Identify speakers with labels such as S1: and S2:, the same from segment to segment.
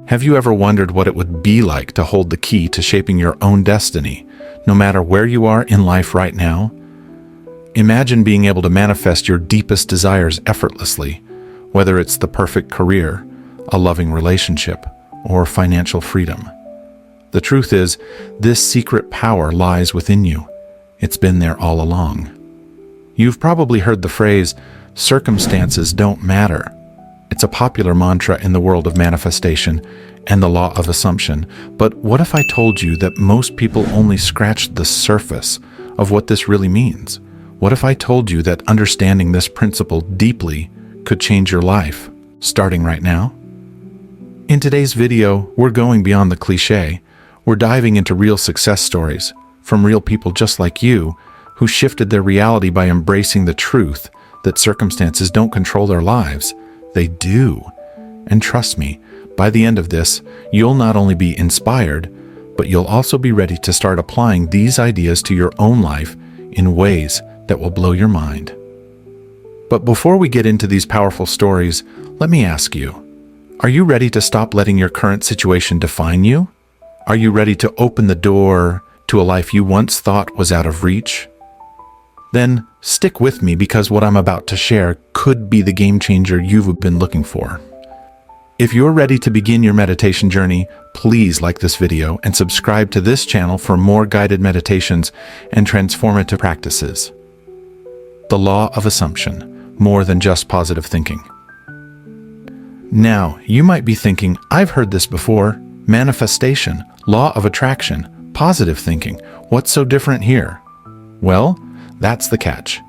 S1: Have you ever wondered what it would be like to hold the key to shaping your own destiny, no matter where you are in life right now? Imagine being able to manifest your deepest desires effortlessly, whether it's the perfect career, a loving relationship, or financial freedom. The truth is, this secret power lies within you. It's been there all along. You've probably heard the phrase, "Circumstances don't matter." It's a popular mantra in the world of manifestation and the law of assumption. But what if I told you that most people only scratched the surface of what this really means? What if I told you that understanding this principle deeply could change your life, starting right now? In today's video, we're going beyond the cliché. We're diving into real success stories from real people just like you who shifted their reality by embracing the truth that circumstances don't control their lives. They do. And trust me, by the end of this, you'll not only be inspired, but you'll also be ready to start applying these ideas to your own life in ways that will blow your mind. But before we get into these powerful stories, let me ask you, are you ready to stop letting your current situation define you? Are you ready to open the door to a life you once thought was out of reach? Then stick with me, because what I'm about to share could be the game changer you've been looking for. If you're ready to begin your meditation journey, please like this video and subscribe to this channel for more guided meditations and transformative practices. The law of assumption, more than just positive thinking. Now, you might be thinking, I've heard this before. Manifestation, law of attraction, positive thinking. What's so different here? Well, that's the catch.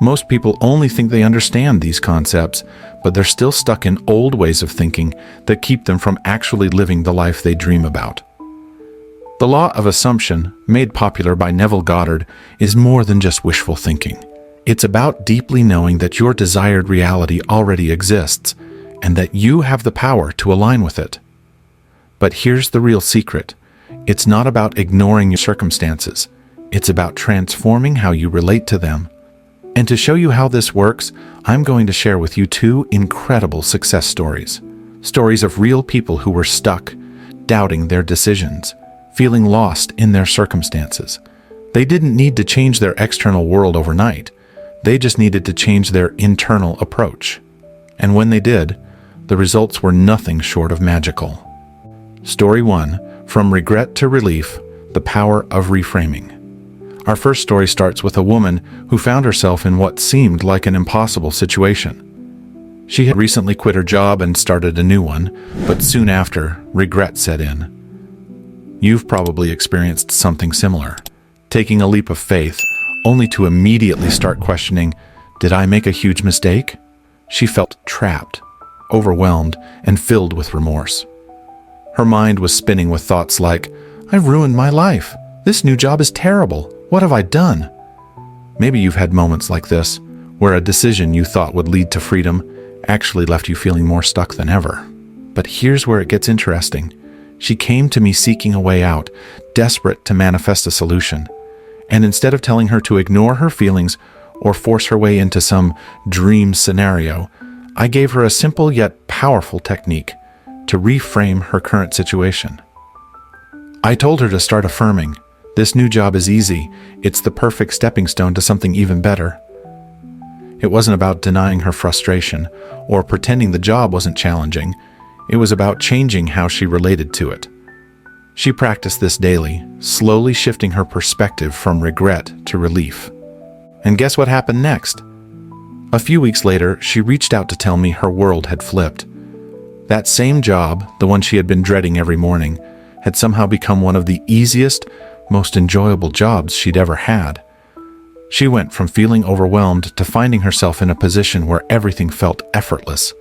S1: Most people only think they understand these concepts, but they're still stuck in old ways of thinking that keep them from actually living the life they dream about. The law of assumption, made popular by Neville Goddard, is more than just wishful thinking. It's about deeply knowing that your desired reality already exists and that you have the power to align with it. But here's the real secret. It's not about ignoring your circumstances. It's about transforming how you relate to them. And to show you how this works, I'm going to share with you two incredible success stories. Stories of real people who were stuck, doubting their decisions, feeling lost in their circumstances. They didn't need to change their external world overnight. They just needed to change their internal approach. And when they did, the results were nothing short of magical. Story 1, From Regret to Relief, the Power of Reframing. Our first story starts with a woman who found herself in what seemed like an impossible situation. She had recently quit her job and started a new one, but soon after, regret set in. You've probably experienced something similar, taking a leap of faith, only to immediately start questioning, did I make a huge mistake? She felt trapped, overwhelmed, and filled with remorse. Her mind was spinning with thoughts like, I've ruined my life. This new job is terrible. What have I done? Maybe you've had moments like this, where a decision you thought would lead to freedom actually left you feeling more stuck than ever. But here's where it gets interesting. She came to me seeking a way out, desperate to manifest a solution. And instead of telling her to ignore her feelings or force her way into some dream scenario, I gave her a simple yet powerful technique to reframe her current situation. I told her to start affirming, this new job is easy. It's the perfect stepping stone to something even better. It wasn't about denying her frustration or pretending the job wasn't challenging. It was about changing how she related to it. She practiced this daily, slowly shifting her perspective from regret to relief. And guess what happened next? A few weeks later, she reached out to tell me her world had flipped. That same job, the one she had been dreading every morning, had somehow become one of the easiest, most enjoyable jobs she'd ever had. She went from feeling overwhelmed to finding herself in a position where everything felt effortless.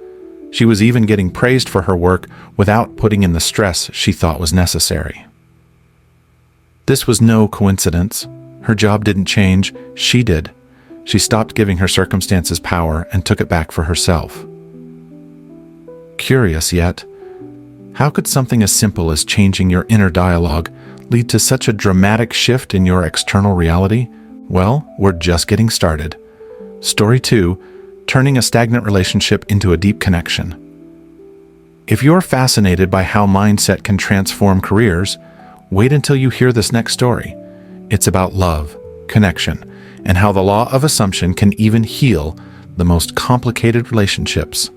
S1: She was even getting praised for her work without putting in the stress she thought was necessary. This was no coincidence. Her job didn't change, she did. She stopped giving her circumstances power and took it back for herself. Curious yet, how could something as simple as changing your inner dialogue lead to such a dramatic shift in your external reality? Well, we're just getting started. Story 2, Turning a Stagnant Relationship into a Deep Connection. If you're fascinated by how mindset can transform careers, wait until you hear this next story. It's about love, connection, and how the law of assumption can even heal the most complicated relationships.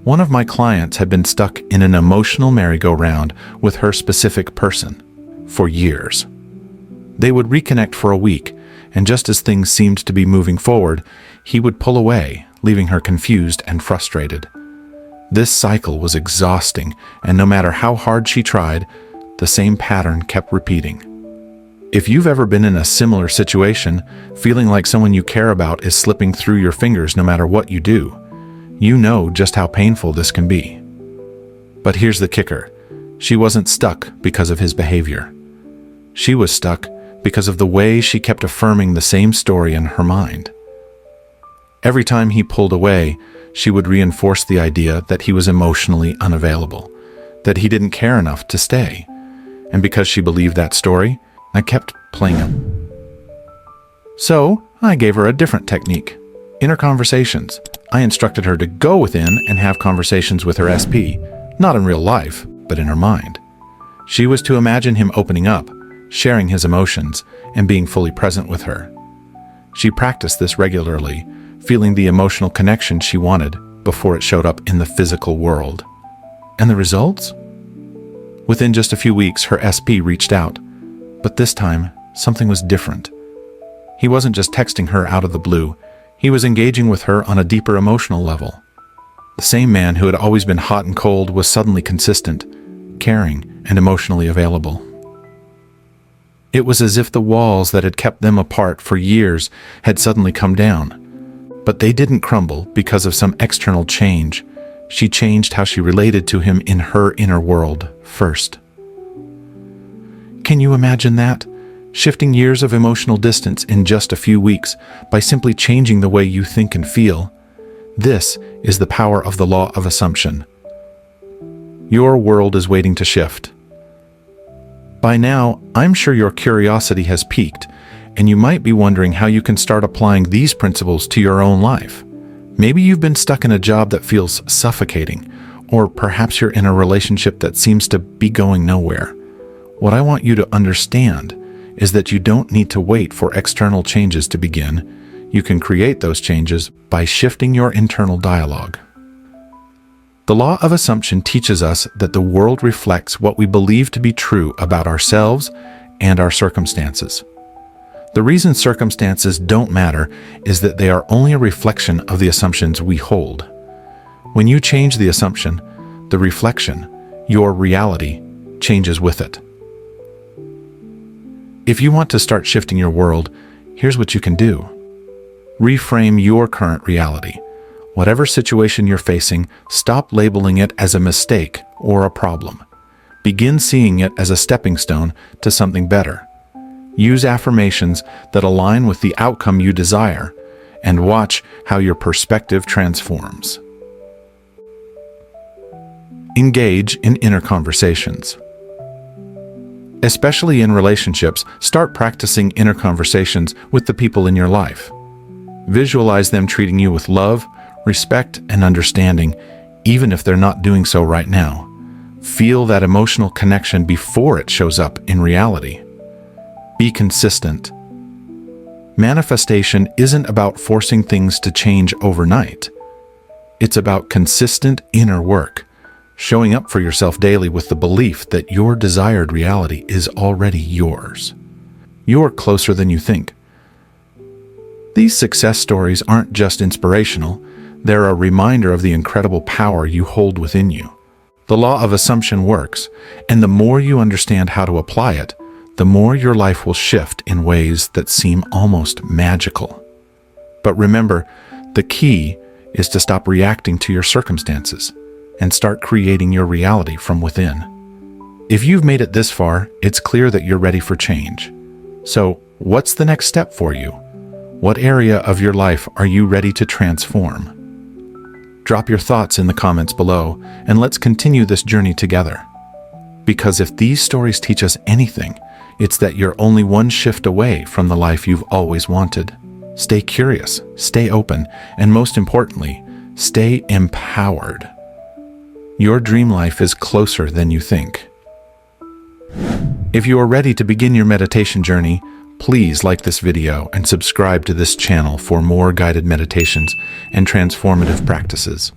S1: One of my clients had been stuck in an emotional merry-go-round with her specific person for years. They would reconnect for a week, and just as things seemed to be moving forward, he would pull away, leaving her confused and frustrated. This cycle was exhausting, and no matter how hard she tried, the same pattern kept repeating. If you've ever been in a similar situation, feeling like someone you care about is slipping through your fingers no matter what you do, you know just how painful this can be. But here's the kicker. She wasn't stuck because of his behavior. She was stuck because of the way she kept affirming the same story in her mind. Every time he pulled away, she would reinforce the idea that he was emotionally unavailable, that he didn't care enough to stay. And because she believed that story, I kept playing him. So, I gave her a different technique. Inner conversations. I instructed her to go within and have conversations with her SP, not in real life, but in her mind. She was to imagine him opening up, sharing his emotions, and being fully present with her. She practiced this regularly, feeling the emotional connection she wanted before it showed up in the physical world. And the results? Within just a few weeks, her SP reached out. But this time, something was different. He wasn't just texting her out of the blue. He was engaging with her on a deeper emotional level. The same man who had always been hot and cold was suddenly consistent, caring, and emotionally available. It was as if the walls that had kept them apart for years had suddenly come down. But they didn't crumble because of some external change. She changed how she related to him in her inner world first. Can you imagine that? Shifting years of emotional distance in just a few weeks by simply changing the way you think and feel. This is the power of the law of assumption. Your world is waiting to shift. By now, I'm sure your curiosity has peaked, and you might be wondering how you can start applying these principles to your own life. Maybe you've been stuck in a job that feels suffocating, or perhaps you're in a relationship that seems to be going nowhere. What I want you to understand is that you don't need to wait for external changes to begin. You can create those changes by shifting your internal dialogue. The law of assumption teaches us that the world reflects what we believe to be true about ourselves and our circumstances. The reason circumstances don't matter is that they are only a reflection of the assumptions we hold. When you change the assumption, the reflection, your reality, changes with it. If you want to start shifting your world, here's what you can do. Reframe your current reality. Whatever situation you're facing, stop labeling it as a mistake or a problem. Begin seeing it as a stepping stone to something better. Use affirmations that align with the outcome you desire, and watch how your perspective transforms. Engage in inner conversations. Especially in relationships, start practicing inner conversations with the people in your life. Visualize them treating you with love, respect, and understanding, even if they're not doing so right now. Feel that emotional connection before it shows up in reality. Be consistent. Manifestation isn't about forcing things to change overnight. It's about consistent inner work, showing up for yourself daily with the belief that your desired reality is already yours. You're closer than you think. These success stories aren't just inspirational, they're a reminder of the incredible power you hold within you. The law of assumption works, and the more you understand how to apply it, the more your life will shift in ways that seem almost magical. But remember, the key is to stop reacting to your circumstances and start creating your reality from within. If you've made it this far, it's clear that you're ready for change. So, what's the next step for you? What area of your life are you ready to transform? Drop your thoughts in the comments below, and let's continue this journey together. Because if these stories teach us anything, it's that you're only one shift away from the life you've always wanted. Stay curious, stay open, and most importantly, stay empowered. Your dream life is closer than you think. If you are ready to begin your meditation journey, please like this video and subscribe to this channel for more guided meditations and transformative practices.